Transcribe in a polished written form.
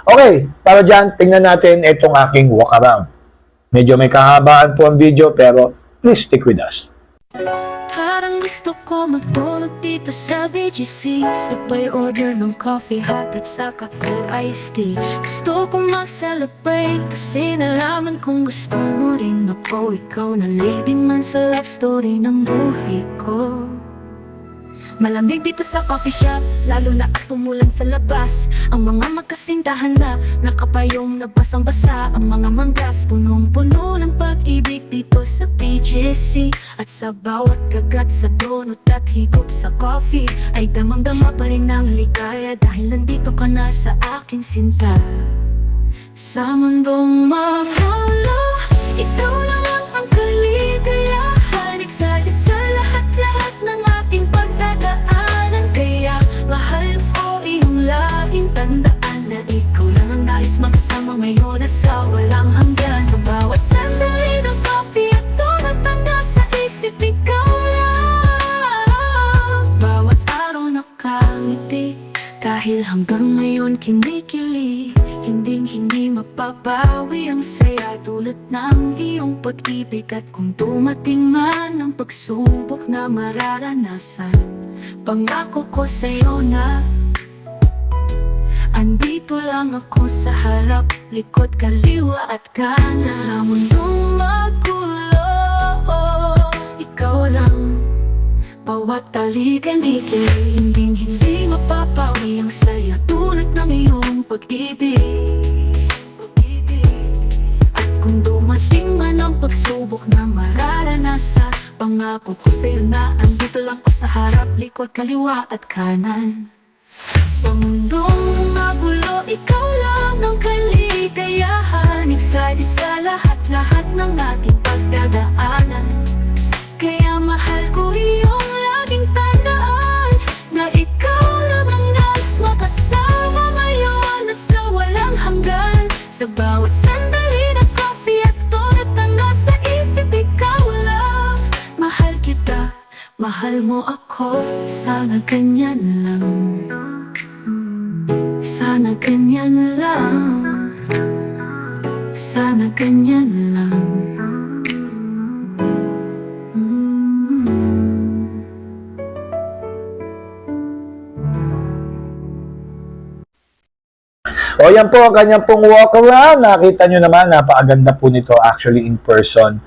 Okay, para dyan, tingnan natin itong aking walk around. Medyo may kahabaan po ang video, pero please stick with us. Parang gusto ko magtulog dito sa BGC, sabay order ng coffee hot at saka cold iced tea. Gusto kong mag-celebrate kasi nalaman kong gusto mo rin ako. Ikaw na lady man sa love story ng buhay ko. Malamig dito sa coffee shop, lalo na at umulan sa labas. Ang mga magkasintahan na nakapayong nabasang-basa. Ang mga manggas punong-puno ng pag-ibig dito sa BGC. At sa bawat kagat sa donut at higop sa coffee ay damang-dama pa rin ang ligaya dahil nandito ka na sa aking sinta. Sa mundong magulo, ikaw lang ang kaligayahan. Excited sa lahat-lahat ng aking pagdadaanan. Kaya mahal ko iyong laging tandaan na ikaw lang ang nais makasama ngayon at sa walang hanggan. Sa bawat sandali ng coffee at donut ang nasa isip, ikaw lang. Bawat araw nakangiti dahil hanggang ngayon kinikili. Hindi mapapawi ang saya tulad ng iyong pag-ibig. At kung dumating man ang pagsubok na mararanasan, pangako ko sa'yo na andito lang ako sa harap, likod, kaliwa at kanan. Sa mundong magulo, ikaw lang. Bawat taligan-igil, hindi mapapawi ang saya tulad ng iyong pag-ibig. At kung dumating man ang pagsubok na mararanasan, pangako ko sa'yo na andito lang ko sa harap, likod, kaliwa at kanan. Sa mundong magulo, ikaw lang ang kaligayahan. Excited sa lahat-lahat ng ating pagdadaanan. Kaya mahal ko iyong laging tandaan na ikaw lang ang nais makasama ngayon at sa walang hanggan. Sa bawat sandali na coffee at donut ang nasa isip, ikaw lang. Mahal kita, mahal mo ako, sana ganyan lang. Sana ganyan lang. Sana ganyan lang. O yan po, ang kanyang pong walk around. Nakita nyo naman, napakaganda po nito actually in person.